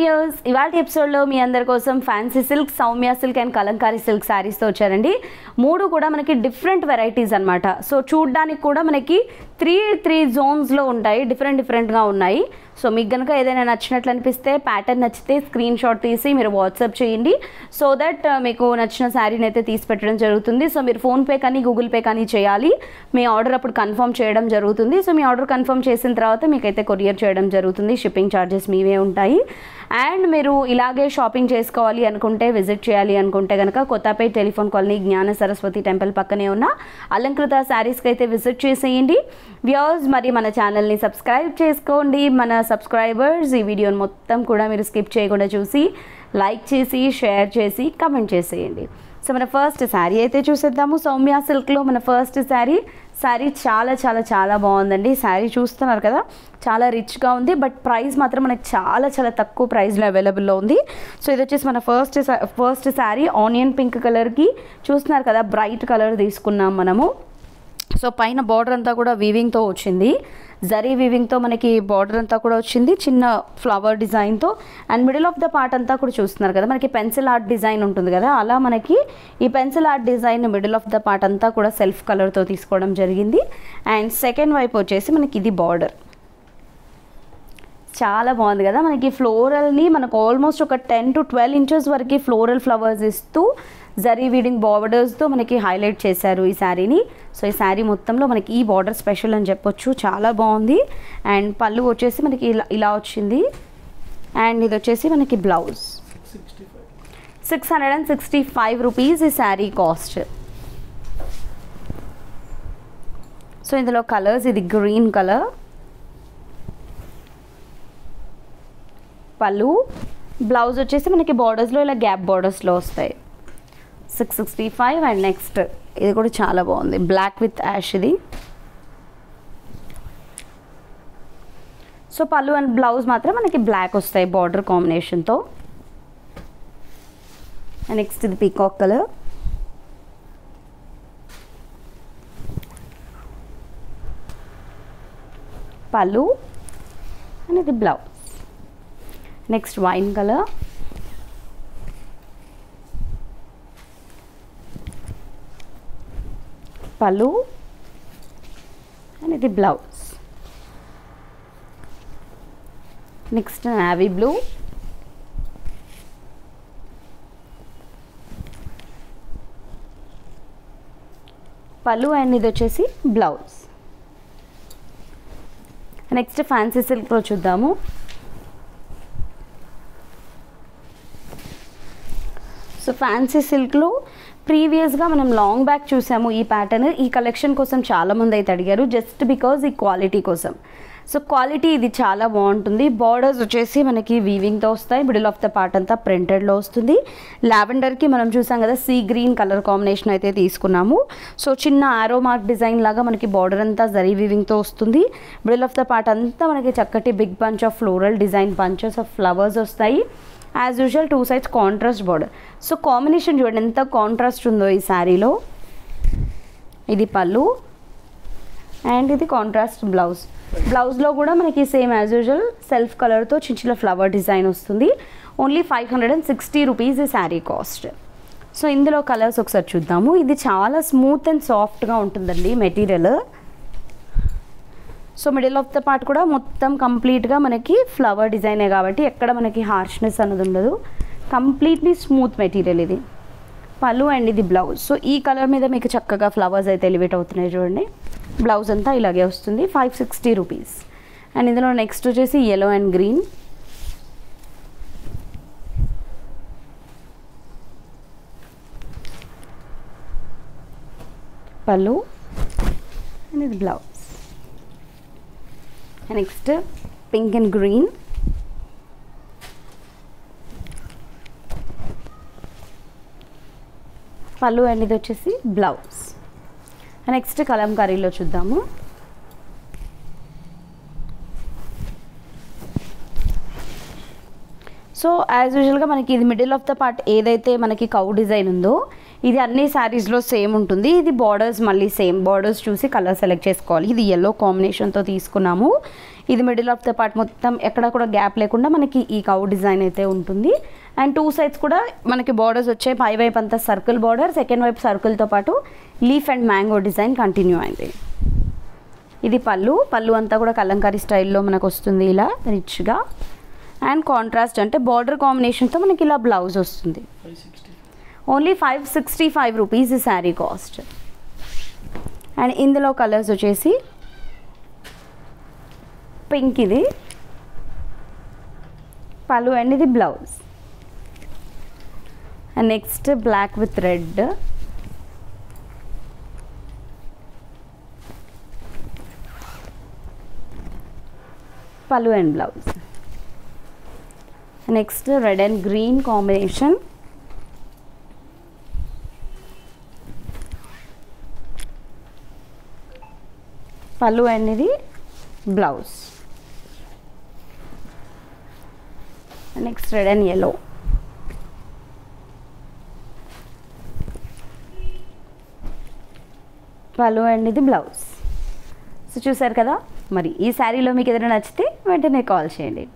Viewers, ఇవాళ ఎపిసోడ్లో మీ అందరి కోసం fancy silk, Soumya silk and Kalamkari silk శారీస్తో వచ్చారండి. మూడు కూడా మనకి డిఫరెంట్ వెరైటీస్ అనమాట. సో చూడ్డానికి కూడా మనకి త్రీ జోన్స్లో ఉంటాయి, డిఫరెంట్గా ఉన్నాయి. సో మీకు కనుక ఏదైనా నచ్చినట్లు అనిపిస్తే, ప్యాటర్న్ నచ్చితే స్క్రీన్ షాట్ తీసి మీరు వాట్సాప్ చేయండి. సో దట్ మీకు నచ్చిన శారీని అయితే తీసి పెట్టడం జరుగుతుంది. సో మీరు ఫోన్పే కానీ గూగుల్ పే కానీ చేయాలి. మీ ఆర్డర్ అప్పుడు కన్ఫర్మ్ చేయడం జరుగుతుంది. సో మీ ఆర్డర్ కన్ఫర్మ్ చేసిన తర్వాత మీకైతే కొరియర్ చేయడం జరుగుతుంది. షిప్పింగ్ ఛార్జెస్ మీవే ఉంటాయి. అండ్ మీరు ఇలాగే షాపింగ్ చేసుకోవాలి అనుకుంటే, విజిట్ చేయాలి అనుకుంటే కనుక కొత్తపేట టెలిఫోన్ కాలనీ జ్ఞాన సరస్వతి టెంపుల్ పక్కనే ఉన్న అలంకృత శారీస్కి అయితే విజిట్ చేసేయండి. వ్యూయర్స్, మరి మన ఛానల్ని సబ్స్క్రైబ్ చేసుకోండి. మన సబ్స్క్రైబర్స్ ఈ వీడియోని మొత్తం కూడా మీరు స్కిప్ చేయకుండా చూసి లైక్ చేసి, షేర్ చేసి, కమెంట్ చేసేయండి. సో మన ఫస్ట్ శారీ అయితే చూసేద్దాము. సౌమ్య సిల్క్లో మన ఫస్ట్ శారీ చాలా చాలా చాలా బాగుందండి. శారీ చూస్తున్నారు కదా, చాలా రిచ్గా ఉంది. బట్ ప్రైస్ మాత్రం మనకి చాలా చాలా తక్కువ ప్రైస్లో అవైలబుల్లో ఉంది. సో ఇది వచ్చేసి మన ఫస్ట్ శారీ ఆనియన్ పింక్ కలర్కి చూస్తున్నారు కదా, బ్రైట్ కలర్ తీసుకున్నాం మనము. సో పైన బార్డర్ అంతా కూడా వీవింగ్తో వచ్చింది, జరీ వీవింగ్తో మనకి బార్డర్ అంతా కూడా వచ్చింది, చిన్న ఫ్లవర్ డిజైన్తో. And middle of the part అంతా కూడా చూస్తున్నారు కదా, మనకి పెన్సిల్ ఆర్ట్ డిజైన్ ఉంటుంది కదా, అలా మనకి ఈ pencil art design middle of the part అంతా కూడా సెల్ఫ్ కలర్తో తీసుకోవడం జరిగింది. అండ్ సెకండ్ వైపు వచ్చేసి మనకి ఇది బార్డర్ చాలా బాగుంది కదా. మనకి ఫ్లోరల్ని మనకు ఆల్మోస్ట్ ఒక 10 to 12 ఇంచెస్ వరకు ఫ్లోరల్ ఫ్లవర్స్ ఇస్తూ జరీ వీడింగ్ బార్డర్స్తో మనకి హైలైట్ చేశారు ఈ శారీని. సో ఈ శారీ మొత్తంలో మనకి ఈ బార్డర్ స్పెషల్ అని చెప్పొచ్చు, చాలా బాగుంది. అండ్ పళ్ళు వచ్చేసి మనకి ఇలా వచ్చింది. అండ్ ఇది వచ్చేసి మనకి బ్లౌజ్ 665 రూపీస్ ఈ శారీ కాస్ట్. సో ఇందులో కలర్స్, ఇది గ్రీన్ కలర్, పళ్ళు, బ్లౌజ్ వచ్చేసి మనకి బార్డర్స్లో ఇలా గ్యాప్ బార్డర్స్లో వస్తాయి. 665. అండ్ నెక్స్ట్ ఇది కూడా చాలా బాగుంది, బ్లాక్ విత్ యాష్ ఇది. సో పళ్ళు అండ్ బ్లౌజ్ మాత్రం మనకి బ్లాక్ వస్తాయి బార్డర్ కాంబినేషన్తో. అండ్ నెక్స్ట్ ఇది పీకాక్ కలర్, పళ్ళు అండ్ ఇది బ్లౌజ్. నెక్స్ట్ వైన్ కలర్, పళ్ళు అండ్ ఇది బ్లౌజ్. నెక్స్ట్ నావీ బ్లూ, పళ్ళు అండ్ ఇది వచ్చేసి బ్లౌజ్. నెక్స్ట్ ఫ్యాన్సీ సిల్క్లో చూద్దాము. సో ఫ్యాన్సీ సిల్క్లో ప్రీవియస్గా మనం లాంగ్ బ్యాక్ చూసాము ఈ ప్యాటర్న్. ఈ కలెక్షన్ కోసం చాలామంది అయితే అడిగారు, జస్ట్ బికాజ్ ఈ క్వాలిటీ కోసం. సో క్వాలిటీ ఇది చాలా బాగుంటుంది. బార్డర్స్ వచ్చేసి మనకి వీవింగ్తో వస్తాయి, మిడిల్ ఆఫ్ ద పార్ట్ అంతా ప్రింటెడ్లో వస్తుంది. లావెండర్కి మనం చూసాం కదా, సీ గ్రీన్ కలర్ కాంబినేషన్ అయితే తీసుకున్నాము. సో చిన్న ఆరో మార్క్ డిజైన్ లాగా మనకి బార్డర్ అంతా జరీ వీవింగ్తో వస్తుంది. మిడిల్ ఆఫ్ ద పార్ట్ అంతా మనకి చక్కటి big bunch of floral design, bunches of flowers వస్తాయి. As usual 2 sides contrast border. So combination చూడండి ఎంత కాంట్రాస్ట్ ఉందో ఈ శారీలో. ఇది పళ్ళు అండ్ ఇది కాంట్రాస్ట్ బ్లౌజ్. బ్లౌజ్లో కూడా మనకి సేమ్ యాజ్ యూజువల్ సెల్ఫ్ కలర్తో చిన్న చిన్న ఫ్లవర్ డిజైన్ వస్తుంది. ఓన్లీ 560 రూపీస్ ఈ శారీ కాస్ట్. సో ఇందులో కలర్స్ ఒకసారి చూద్దాము. ఇది చాలా స్మూత్ అండ్ సాఫ్ట్గా ఉంటుందండి material. So middle of the part కూడా మొత్తం కంప్లీట్గా మనకి ఫ్లవర్ డిజైనే కాబట్టి ఎక్కడ మనకి హార్ష్నెస్ అన్నది ఉండదు, కంప్లీట్లీ స్మూత్ మెటీరియల్ ఇది. పళ్ళు అండ్ ఇది బ్లౌజ్. సో ఈ కలర్ మీద మీకు చక్కగా ఫ్లవర్స్ అయితే ఎలివేట్ అవుతున్నాయి చూడండి. బ్లౌజ్ అంతా ఇలాగే వస్తుంది, 560 రూపీస్. అండ్ ఇందులో నెక్స్ట్ వచ్చేసి yellow అండ్ గ్రీన్, పళ్ళు అండ్ ఇది blouse. Next pink and green, పళ్ళు అండ్ ఇది వచ్చేసి బ్లౌజ్. నెక్స్ట్ కలంకారీలో చూద్దాము. సో యాజ్ యూజువల్గా మనకి ఇది మిడిల్ ఆఫ్ ద పార్ట్ ఏదైతే మనకి కౌ డిజైన్ ఉందో ఇది అన్ని శారీస్లో సేమ్ ఉంటుంది. ఇది బార్డర్స్ మళ్ళీ సేమ్ బార్డర్స్ చూసి కలర్ సెలెక్ట్ చేసుకోవాలి. ఇది ఎల్లో కాంబినేషన్తో తీసుకున్నాము. ఇది మిడిల్ ఆఫ్ ద పార్ట్ మొత్తం ఎక్కడ కూడా గ్యాప్ లేకుండా మనకి ఈ కవ్ డిజైన్ అయితే ఉంటుంది. అండ్ 2 సైడ్స్ కూడా మనకి బార్డర్స్ వచ్చాయి. పై వైపు అంతా సర్కిల్ బార్డర్, సెకండ్ వైపు సర్కిల్తో పాటు leaf and mango design continue అయింది. ఇది పళ్ళు అంతా కూడా కలంకారీ స్టైల్లో మనకు వస్తుంది ఇలా రిచ్గా. అండ్ కాంట్రాస్ట్ అంటే బార్డర్ కాంబినేషన్తో మనకి ఇలా బ్లౌజ్ వస్తుంది. ఓన్లీ 565 రూపీస్ ఈ శారీ కాస్ట్. అండ్ ఇందులో కలర్స్ వచ్చేసి పింక్, ఇది పళ్ళు అండ్ ఇది blouse. And next black with red, pallu and blouse. Next red and green combination, pallu and ఇది blouse. Next red and yellow, pallu and ఇది బ్లౌజ్. సో చూసారు కదా, మరి ఈ శారీలో మీకు ఏదైనా నచ్చితే వెంటనే కాల్ చేయండి.